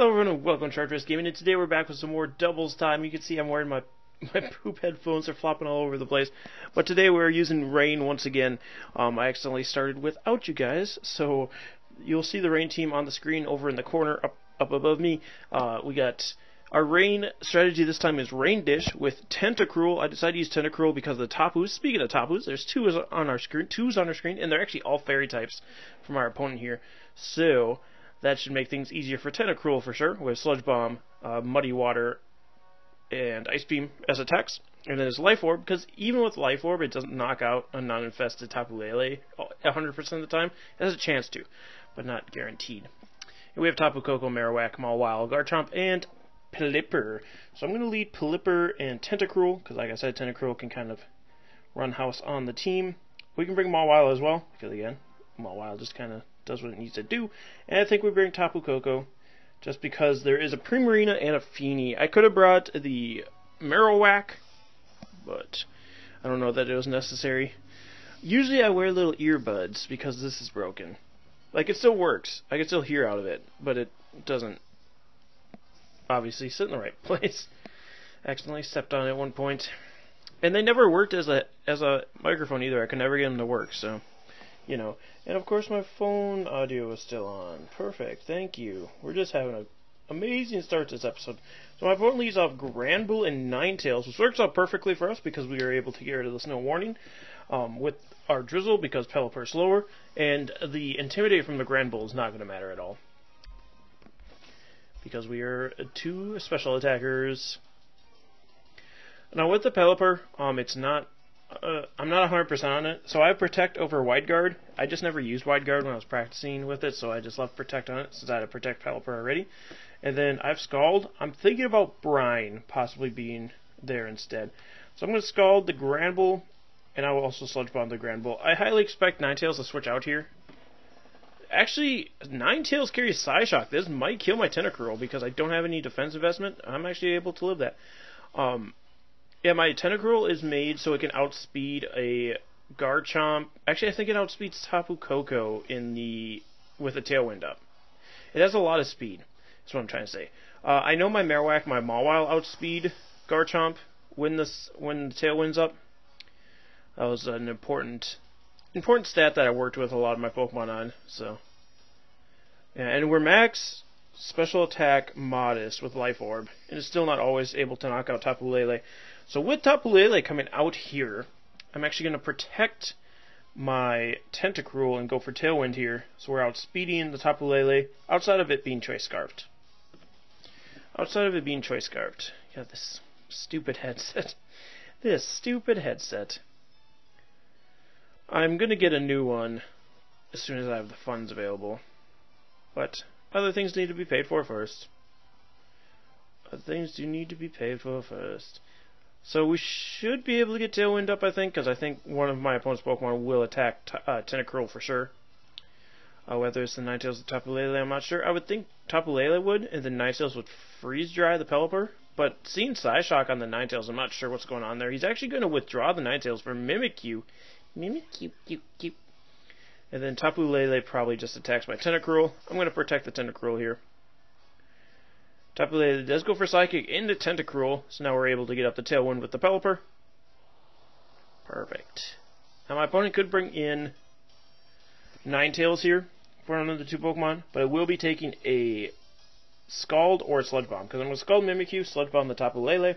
Hello everyone and welcome to Shark Dress Gaming, and today we're back with some more doubles time. You can see I'm wearing my poop headphones, they're flopping all over the place. But today we're using rain once again. I accidentally started without you guys, so you'll see the rain team on the screen over in the corner up above me. We got our rain strategy this time is Rain Dish with Tentacruel. I decided to use Tentacruel because of the Tapus. Speaking of Tapus, there's two's on our screen, and they're actually all fairy types from our opponent here. So that should make things easier for Tentacruel for sure, with Sludge Bomb, Muddy Water, and Ice Beam as attacks. And then his Life Orb, because even with Life Orb, it doesn't knock out a non-infested Tapu Lele 100% of the time. It has a chance to, but not guaranteed. And we have Tapu Koko, Marowak, Mawile, Garchomp, and Pelipper. So I'm going to lead Pelipper and Tentacruel, because like I said, Tentacruel can kind of run house on the team. We can bring Mawile as well, because again, Mawile just kind of does what it needs to do. And I think we bring Tapu Koko, just because there is a Primarina and a Feeny. I could have brought the Marowak, but I don't know that it was necessary. Usually I wear little earbuds because this is broken. Like, it still works. I can still hear out of it, but it doesn't obviously sit in the right place. Accidentally stepped on it at one point. And they never worked as a microphone either. I could never get them to work, so you know. And of course my phone audio is still on. Perfect, thank you. We're just having an amazing start to this episode. So my opponent leads off Granbull and Ninetales, which works out perfectly for us because we are able to get rid of the Snow Warning with our Drizzle because Pelipper is slower, and the Intimidate from the Granbull is not going to matter at all because we are two special attackers. Now with the Pelipper, it's not I'm not 100% on it, so I have Protect over Wide Guard. I just never used Wide Guard when I was practicing with it, so I just left Protect on it since I had a Protect Pelipper already. And then I have Scald. I'm thinking about Brine possibly being there instead. So I'm going to Scald the Granbull, and I will also Sludge Bomb the Granbull. I highly expect Ninetales to switch out here. Actually, Ninetales carries Psyshock. This might kill my Tentacruel because I don't have any defense investment. I'm actually able to live that. Yeah, my Tentacruel is made so it can outspeed a Garchomp. Actually, I think it outspeeds Tapu Koko with a Tailwind up. It has a lot of speed. That's what I'm trying to say. I know my Marowak, my Mawile outspeed Garchomp when the Tailwind's up. That was an important stat that I worked with a lot of my Pokemon on. So, yeah, and we're max special attack modest with Life Orb, and it's still not always able to knock out Tapu Lele. So with Tapu Lele coming out here, I'm actually going to protect my Tentacruel and go for Tailwind here. So we're outspeeding the Tapu Lele, outside of it being Choice Scarfed. Outside of it being Choice Scarfed. Yeah, this stupid headset. This stupid headset. I'm going to get a new one as soon as I have the funds available. But other things need to be paid for first. Other things do need to be paid for first. So we should be able to get Tailwind up, I think, because I think one of my opponent's Pokemon will attack Tentacruel for sure. Whether it's the Ninetales or Tapu Lele, I'm not sure. I would think Tapu Lele would, and then Ninetales would freeze dry the Pelipper. But seeing Psyshock on the Ninetales, I'm not sure what's going on there. He's actually going to withdraw the Ninetales for Mimikyu. Mimikyu. And then Tapu Lele probably just attacks my Tentacruel. I'm going to protect the Tentacruel here. Tapu Lele does go for Psychic into Tentacruel, so now we're able to get up the Tailwind with the Pelipper. Perfect. Now my opponent could bring in Ninetales here for one of the two Pokemon, but I will be taking a Scald or a Sludge Bomb, because I'm going to Scald Mimikyu, Sludge Bomb the Tapu Lele.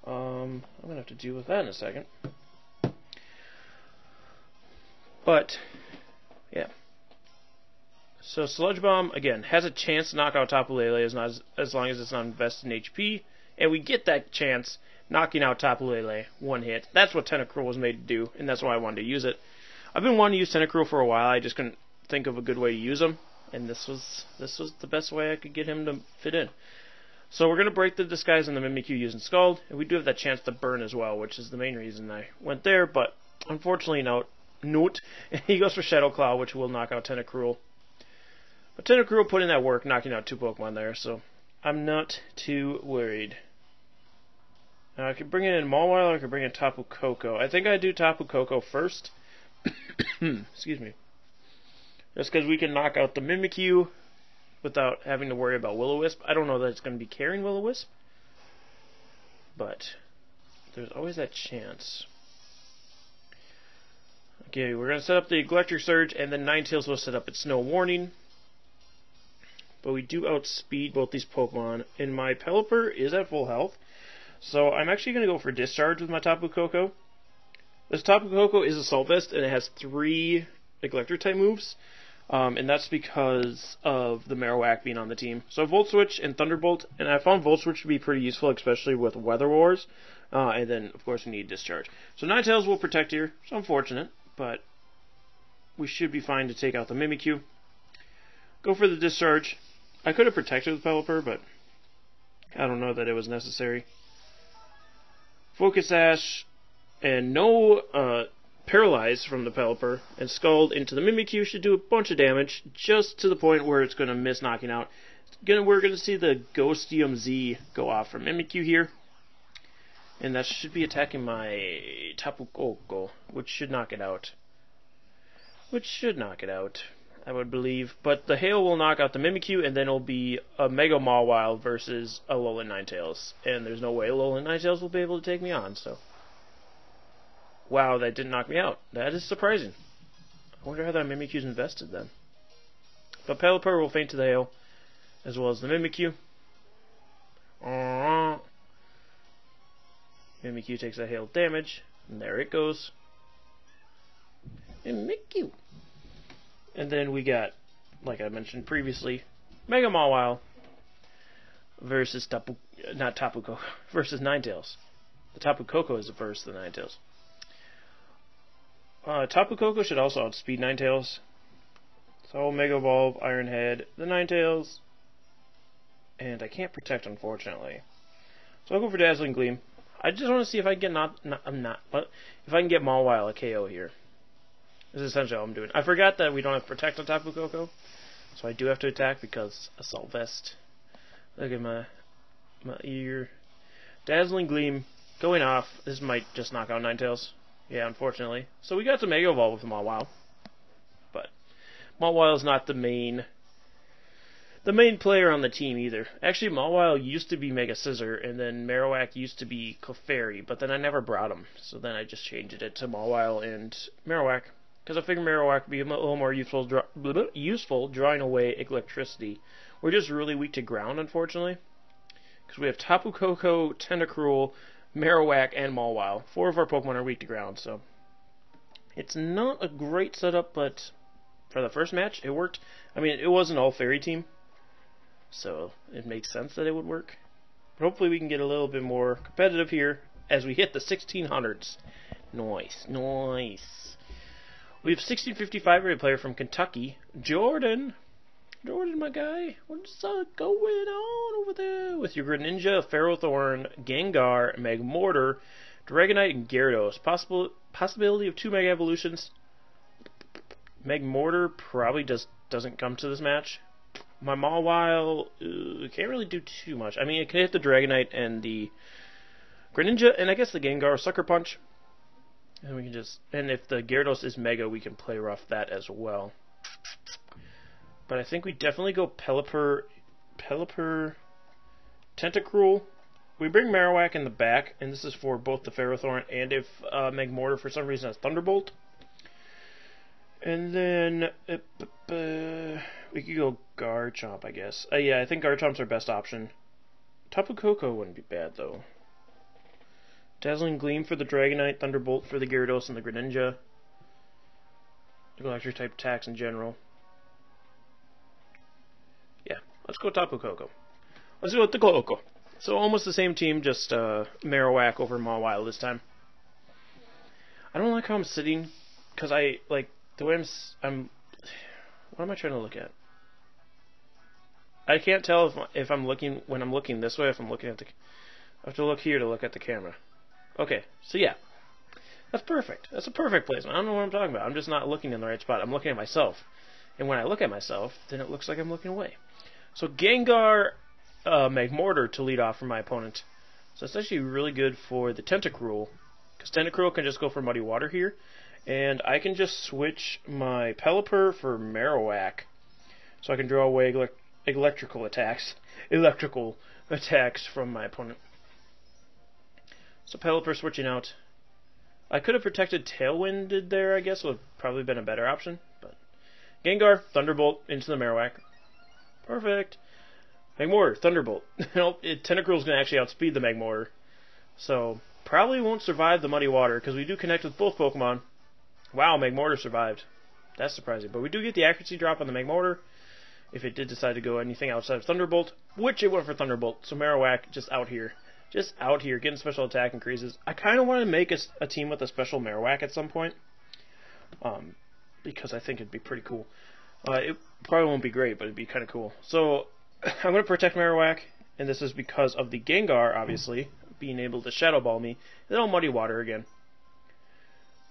I'm going to have to deal with that in a second. But, yeah. So Sludge Bomb, again, has a chance to knock out Tapu Lele as long as it's not invested in HP. And we get that chance knocking out Tapu Lele one hit. That's what Tentacruel was made to do, and that's why I wanted to use it. I've been wanting to use Tentacruel for a while. I just couldn't think of a good way to use him. And this was the best way I could get him to fit in. So we're going to break the disguise on the Mimikyu using Scald. And we do have that chance to burn as well, which is the main reason I went there. But unfortunately, he goes for Shadow Claw, which will knock out Tentacruel. But Tentacruel put in that work, knocking out two Pokemon there, so I'm not too worried. Now I could bring in Mawile, or I could bring in Tapu Koko. I think I'd do Tapu Koko first. Excuse me. Just because we can knock out the Mimikyu without having to worry about Will-O-Wisp. I don't know that it's going to be carrying Will-O-Wisp, but there's always that chance. Okay, we're going to set up the Electric Surge, and then Ninetales will set up its Snow Warning. But we do outspeed both these Pokemon, and my Pelipper is at full health. So I'm actually going to go for Discharge with my Tapu Koko. This Tapu Koko is Assault Vest, and it has 3 Electric-type moves. And that's because of the Marowak being on the team. So Volt Switch and Thunderbolt, and I found Volt Switch to be pretty useful, especially with Weather Wars. And then, of course, we need Discharge. So Ninetales will protect here. It's unfortunate, but we should be fine to take out the Mimikyu. Go for the Discharge. I could have protected with Pelipper, but I don't know that it was necessary. Focus Sash, and no Paralyze from the Pelipper, and Scald into the Mimikyu should do a bunch of damage, just to the point where it's going to miss knocking out. We're going to see the Ghostium Z go off from Mimikyu here, and that should be attacking my Tapu Koko, which should knock it out. I would believe. But the Hail will knock out the Mimikyu, and then it'll be a Mega Mawile versus a Alolan Ninetales. And there's no way Alolan Ninetales will be able to take me on, so. Wow, that didn't knock me out. That is surprising. I wonder how that Mimikyu's invested then. But Pelipper will faint to the Hail, as well as the Mimikyu. Mimikyu takes that Hail damage, and there it goes. Mimikyu! And then we got, like I mentioned previously, Mega Mawile versus versus Ninetales. The Tapu Koko is versus the Ninetales. Tapu Koko should also outspeed Ninetales. So Mega Evolve, Iron Head, the Ninetales, and I can't protect, unfortunately. So I'll go for Dazzling Gleam. I just want to see if I can get if I can get Mawile a KO here. This is essentially all I'm doing. I forgot that we don't have Protect on Tapu Koko, so I do have to attack because Assault Vest. Look at my ear. Dazzling Gleam going off. This might just knock out Ninetales. Yeah, unfortunately. So we got to Mega Evolve with Mawile, but Mawile is not the main player on the team either. Actually, Mawile used to be Mega Scissor, and then Marowak used to be Clefairy, but then I never brought him, so then I just changed it to Mawile and Marowak. Because I figured Marowak would be a little more useful drawing away electricity. We're just really weak to ground, unfortunately. Because we have Tapu Koko, Tentacruel, Marowak, and Mawile. 4 of our Pokemon are weak to ground, so it's not a great setup, but for the first match, it worked. I mean, it was an all-fairy team, so it makes sense that it would work. But hopefully we can get a little bit more competitive here as we hit the 1600s. Nice, nice. We have 1655 rated player from Kentucky, Jordan. Jordan, my guy, what's going on over there? With your Greninja, Ferrothorn, Gengar, Magmortar, Dragonite, and Gyarados. Possibility of 2 Mega Evolutions. Magmortar probably doesn't come to this match. My Mawile can't really do too much. I mean, it can hit the Dragonite and the Greninja, and I guess the Gengar Sucker Punch. And we can and if the Gyarados is Mega, we can play rough that as well. But I think we definitely go Pelipper, Tentacruel. We bring Marowak in the back, and this is for both the Ferrothorn and if Magmortar for some reason has Thunderbolt. And then we could go Garchomp, I guess. Yeah, I think Garchomp's our best option. Tapu Koko wouldn't be bad, though. Dazzling Gleam for the Dragonite, Thunderbolt for the Gyarados and the Greninja. Electric type attacks in general. Yeah, let's go Tapu Koko. Let's go with the Koko. So almost the same team, just Marowak over Mawile this time. I don't like how I'm sitting, because the way I'm... What am I trying to look at? I can't tell if I'm looking, when I'm looking this way, if I'm looking at the... I have to look here to look at the camera. Okay, so yeah. That's perfect. That's a perfect placement. I don't know what I'm talking about. I'm just not looking in the right spot. I'm looking at myself. And when I look at myself, then it looks like I'm looking away. So Gengar, Magmortar to lead off for my opponent. So it's actually really good for the Tentacruel. Because Tentacruel can just go for Muddy Water here. And I can just switch my Pelipper for Marowak. So I can draw away electrical attacks. Electrical attacks from my opponent. So Pelipper switching out. I could have protected Tailwinded there, I guess, would have probably been a better option. But Gengar, Thunderbolt into the Marowak. Perfect. Magmortar, Thunderbolt. Nope, Tentacruel's going to actually outspeed the Magmortar. So, probably won't survive the Muddy Water, because we do connect with both Pokemon. Wow, Magmortar survived. That's surprising. But we do get the accuracy drop on the Magmortar, if it did decide to go anything outside of Thunderbolt, which it went for Thunderbolt. So Marowak just out here. Just out here, getting special attack increases. I kind of want to make a team with a special Marowak at some point. Because I think it'd be pretty cool. It probably won't be great, but it'd be kind of cool. So, I'm going to protect Marowak, and this is because of the Gengar, obviously, being able to Shadow Ball me. And then I'll Muddy Water again.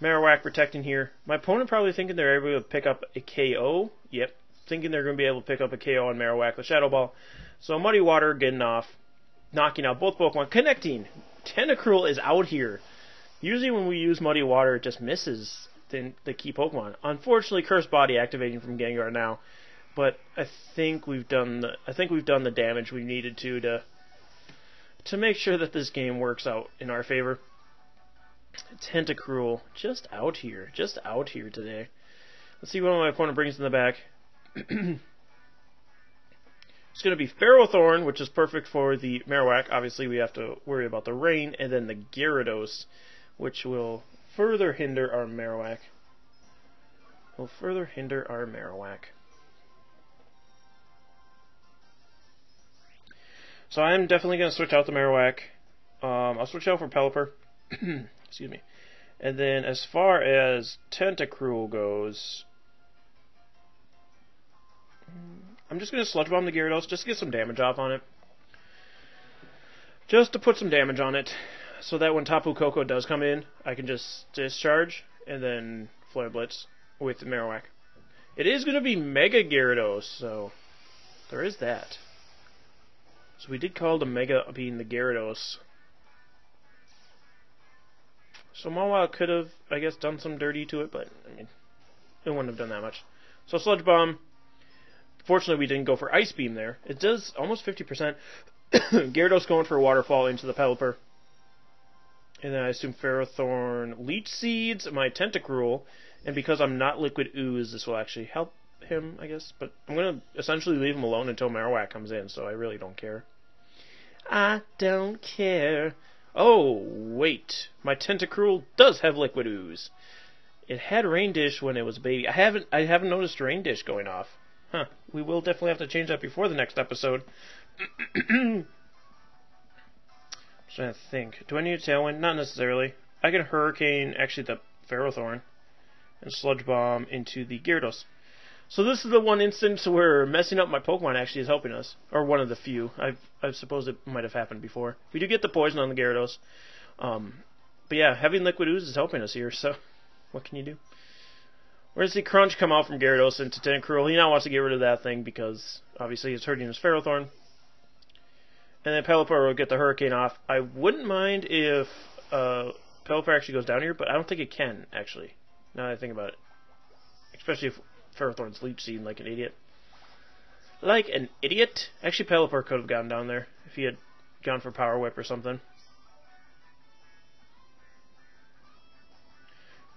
Marowak protecting here. My opponent probably thinking they're able to pick up a KO. Yep, thinking they're going to be able to pick up a KO on Marowak with Shadow Ball. So Muddy Water getting off. Knocking out both Pokemon. Connecting! Tentacruel is out here. Usually when we use Muddy Water, it just misses the key Pokemon. Unfortunately, Cursed Body activating from Gengar now. But I think we've done the damage we needed to make sure that this game works out in our favor. Tentacruel just out here today. Let's see what my opponent brings in the back. It's going to be Ferrothorn, which is perfect for the Marowak. Obviously, we have to worry about the rain, and then the Gyarados, which will further hinder our Marowak. So I'm definitely going to switch out the Marowak. I'll switch out for Pelipper. Excuse me. And then as far as Tentacruel goes, I'm just going to Sludge Bomb the Gyarados just to get some damage off on it. Just to put some damage on it, so that when Tapu Koko does come in, I can just discharge and then Flare Blitz with the Marowak. It is going to be Mega Gyarados, so there is that. So we did call the Mega being the Gyarados. So Mawile could have, I guess, done some dirty to it, but I mean, it wouldn't have done that much. So Sludge Bomb. Fortunately, we didn't go for Ice Beam there. It does almost 50%. Gyarados going for a Waterfall into the Pelipper. And then I assume Ferrothorn Leech Seeds my Tentacruel. And because I'm not Liquid Ooze, this will actually help him, I guess. But I'm going to essentially leave him alone until Marowak comes in, so I really don't care. I don't care. Oh, wait. My Tentacruel does have Liquid Ooze. It had Rain Dish when it was a baby. I haven't noticed Rain Dish going off. Huh. We will definitely have to change that before the next episode. I'm trying to think. Do I need a Tailwind? Not necessarily. I can Hurricane, actually, the Ferrothorn, and Sludge Bomb into the Gyarados. So this is the one instance where messing up my Pokemon actually is helping us. Or one of the few. I suppose it might have happened before. We do get the Poison on the Gyarados. But yeah, having Liquid Ooze is helping us here, so what can you do? Where's the Crunch come out from Gyarados into Tentacruel? He now wants to get rid of that thing because obviously it's hurting his Ferrothorn. And then Pelipper will get the Hurricane off. I wouldn't mind if Pelipper actually goes down here, but I don't think it can, actually. Now that I think about it. Especially if Ferrothorn's Leech Seed like an idiot. Like an idiot? Actually, Pelipper could have gone down there if he had gone for Power Whip or something.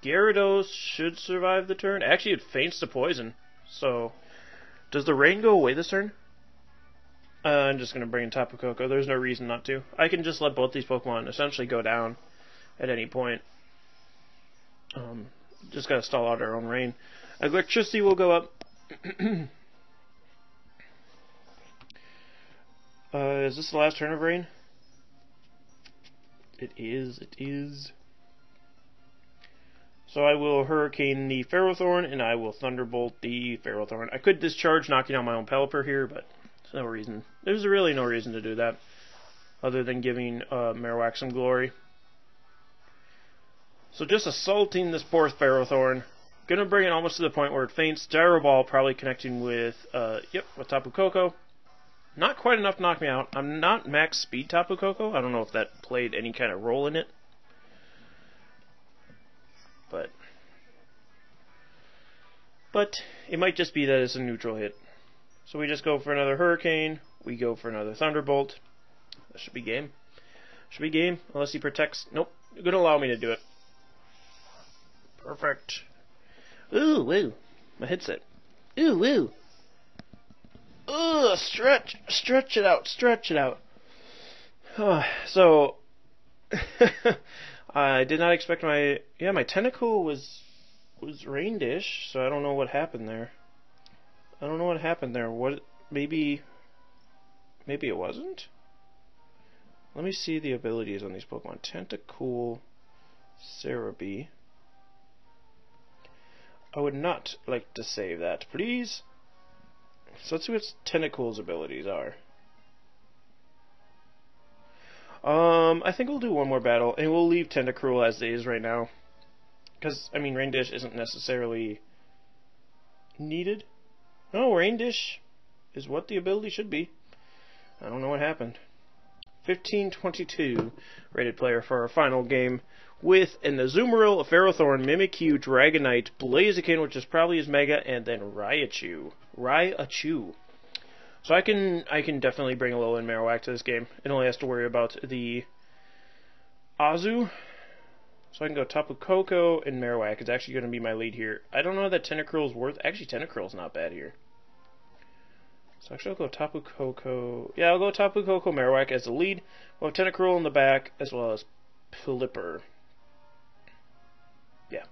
Gyarados should survive the turn. Actually, it feints to poison. So, does the rain go away this turn? I'm just going to bring in Tapu Koko. There's no reason not to. I can just let both these Pokemon essentially go down at any point. Just got to stall out our own rain. Electricity will go up. Is this the last turn of rain? It is. It is. So I will Hurricane the Ferrothorn, and I will Thunderbolt the Ferrothorn. I could discharge, knocking out my own Pelipper here, but there's no reason. There's really no reason to do that, other than giving Marowak some glory. So just assaulting this poor Ferrothorn. Gonna bring it almost to the point where it faints. Gyro Ball probably connecting with, with Tapu Koko. Not quite enough to knock me out. I'm not max speed Tapu Koko. I don't know if that played any kind of role in it. But it might just be that it's a neutral hit. So we just go for another Hurricane. We go for another Thunderbolt. That should be game. Should be game, unless he protects. Nope. You're going to allow me to do it. Perfect. Ooh, woo. My headset. Ooh, woo. Ugh, stretch it out, stretch it out. So, I did not expect my Tentacruel was Rain Dish, so I don't know what happened there. What, maybe it wasn't? Let me see the abilities on these Pokemon. Tentacruel, Cerebi. I would not like to save that, please. So let's see what Tentacruel's abilities are. I think we'll do one more battle, and we'll leave Tentacruel as it is right now. Because, I mean, Rain Dish isn't necessarily needed. No, Rain Dish is what the ability should be. I don't know what happened. 1522 rated player for our final game with an Azumarill, a Ferrothorn, Mimikyu, Dragonite, Blaziken, which is probably his Mega, and then Raichu. So I can definitely bring Alolan Marowak to this game. It only has to worry about the Azu. So I can go Tapu Koko and Marowak is actually going to be my lead here. I don't know that Tentacruel's worth. Actually, Tentacruel's not bad here. So actually I'll go Tapu Koko. Yeah, I'll go Tapu Koko Marowak as the lead. We'll have Tentacruel in the back as well as Pelipper. Yeah.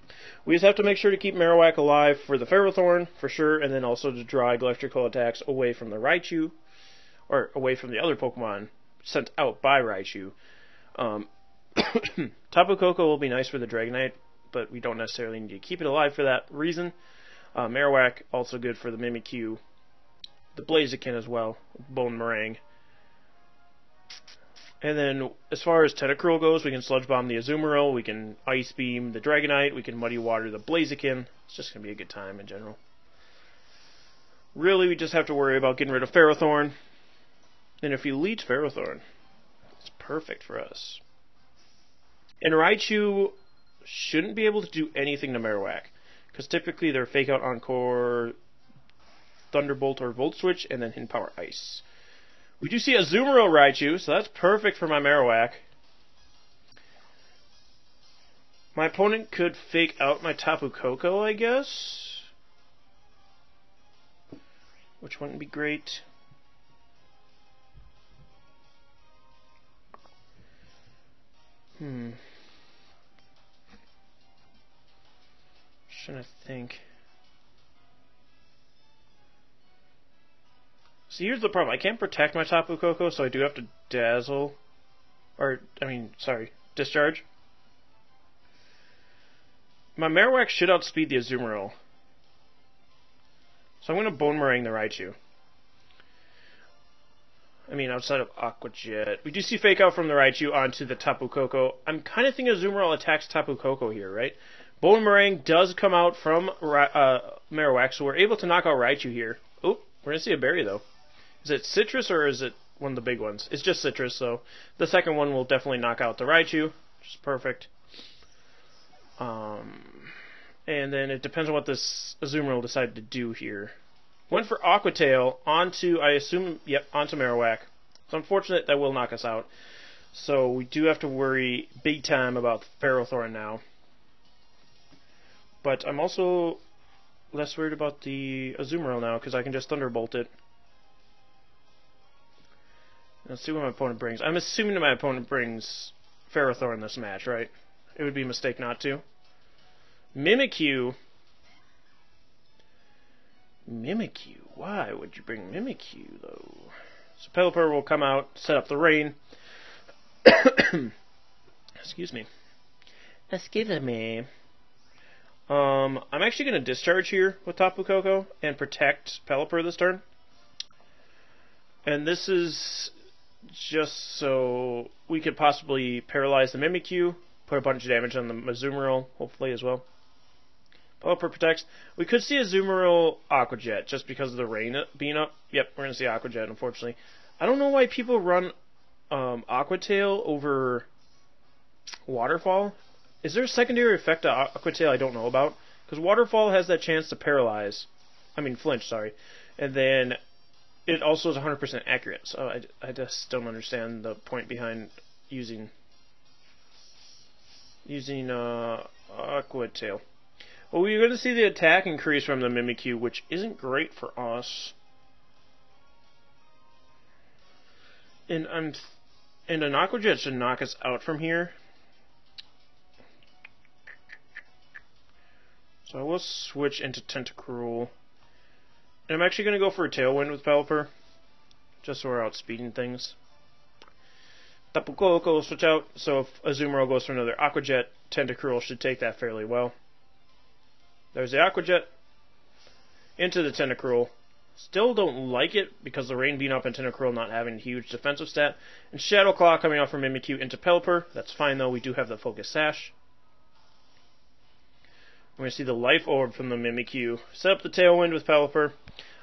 We just have to make sure to keep Marowak alive for the Ferrothorn, for sure, and then also to draw electrical attacks away from the Raichu, or away from the other Pokemon sent out by Raichu. Tapu Koko will be nice for the Dragonite, but we don't necessarily need to keep it alive for that reason. Marowak, also good for the Mimikyu. The Blaziken as well, Bone Meringue. And then, as far as Tentacruel goes, we can Sludge Bomb the Azumarill, we can Ice Beam the Dragonite, we can Muddy Water the Blaziken. It's just going to be a good time in general. Really, we just have to worry about getting rid of Ferrothorn. And if he leads Ferrothorn, it's perfect for us. And Raichu shouldn't be able to do anything to Marowak, because typically they're Fake Out, Encore, Thunderbolt, or Volt Switch, and then Hidden Power Ice. We do see Azumarill Raichu, so that's perfect for my Marowak. My opponent could Fake Out my Tapu Koko, I guess, which wouldn't be great. Just trying to think. See, here's the problem. I can't protect my Tapu Koko, so I do have to Dazzle. Discharge. My Marowak should outspeed the Azumarill. So I'm going to Bone Meringue the Raichu. Outside of Aqua Jet. We do see Fake Out from the Raichu onto the Tapu Koko. I'm kind of thinking Azumarill attacks Tapu Koko here, right? Bone Meringue does come out from Marowak, so we're able to knock out Raichu here. Oh, we're going to see a berry, though. Is it Citrus or is it one of the big ones? It's just Citrus, so the second one will definitely knock out the Raichu, which is perfect. And then it depends on what this Azumarill decided to do here. Went for Aqua Tail onto, onto Marowak. It's unfortunate that will knock us out. So we do have to worry big time about Ferrothorn now. But I'm also less worried about the Azumarill now, because I can just Thunderbolt it. Let's see what my opponent brings. I'm assuming that my opponent brings Ferrothorn this match, right? It would be a mistake not to. Mimikyu. Why would you bring Mimikyu, though? So Pelipper will come out, set up the rain. Excuse me. I'm actually going to Discharge here with Tapu Koko and protect Pelipper this turn. And this is just so we could possibly paralyze the Mimikyu, put a bunch of damage on the Azumarill, hopefully, as well. Pelipper protects. We could see Azumarill Aqua Jet just because of the rain being up. Yep, we're going to see Aqua Jet, unfortunately. I don't know why people run Aqua Tail over Waterfall. Is there a secondary effect to Aqua Tail I don't know about? Because Waterfall has that chance to paralyze. Flinch, sorry. And then it also is 100% accurate. So I just don't understand the point behind using Aqua Tail. Well, we're going to see the attack increase from the Mimikyu, which isn't great for us. And an Aqua Jet should knock us out from here. So I will switch into Tentacruel. And I'm actually going to go for a Tailwind with Pelipper, just so we're outspeeding things. Tapu Koko will switch out, so if Azumarill goes for another Aqua Jet, Tentacruel should take that fairly well. There's the Aqua Jet into the Tentacruel. Still don't like it because the Rain Beam up and Tentacruel not having a huge defensive stat. And Shadow Claw coming off from Mimikyu into Pelipper. That's fine though, we do have the Focus Sash. We're going to see the Life Orb from the Mimikyu. Set up the Tailwind with Pelipper.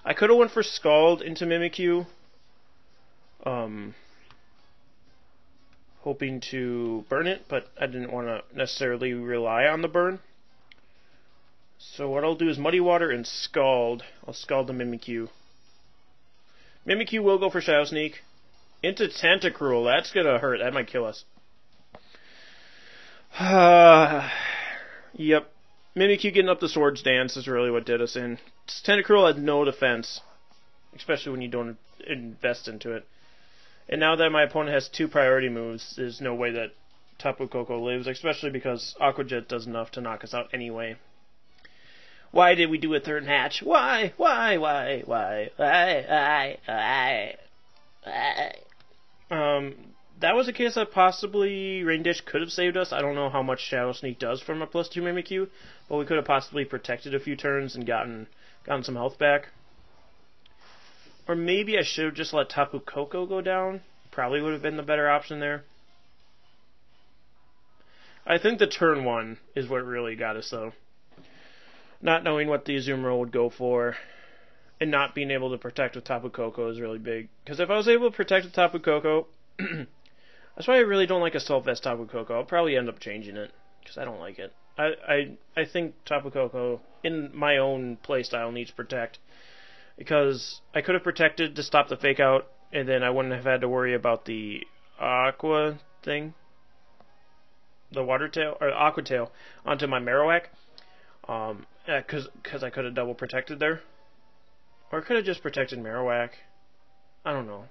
I could have went for Scald into Mimikyu. Hoping to burn it, but I didn't want to necessarily rely on the burn. So what I'll do is Muddy Water and Scald. I'll Scald the Mimikyu. Mimikyu will go for Shadow Sneak. Into Tentacruel. That's going to hurt. That might kill us. Yep. Mimikyu getting up the Swords Dance is really what did us in. Tentacruel had no defense, especially when you don't invest into it. And now that my opponent has 2 priority moves, there's no way that Tapu Koko lives, especially because Aqua Jet does enough to knock us out anyway. Why did we do a third hatch? Why? That was a case that possibly Rain Dish could have saved us. I don't know how much Shadow Sneak does from a +2 Mimikyu, but we could have possibly protected a few turns and gotten some health back. Or maybe I should have just let Tapu Koko go down. Probably would have been the better option there. I think the turn 1 is what really got us, though. Not knowing what the Azumarill would go for, and not being able to protect with Tapu Koko is really big. Because if I was able to protect with Tapu Koko, that's why I really don't like Assault Vest Tapu Koko. I'll probably end up changing it, because I don't like it. I think Tapu Koko, in my own playstyle, needs Protect. Because I could have protected to stop the fake out, and then I wouldn't have had to worry about the Aqua thing. The Water Tail, or Aqua Tail, onto my Marowak. Because I could have double protected there. Or I could have just protected Marowak. I don't know.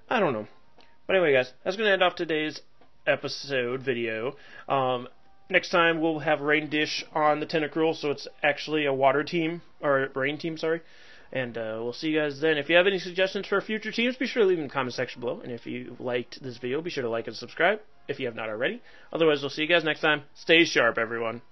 But anyway, guys, that's going to end off today's video. Next time we'll have Rain Dish on the Tentacruel, so it's actually a water team, or rain team, sorry. And we'll see you guys then. If you have any suggestions for future teams, be sure to leave them in the comment section below. And if you liked this video, be sure to like and subscribe if you have not already. Otherwise, we'll see you guys next time. Stay sharp, everyone.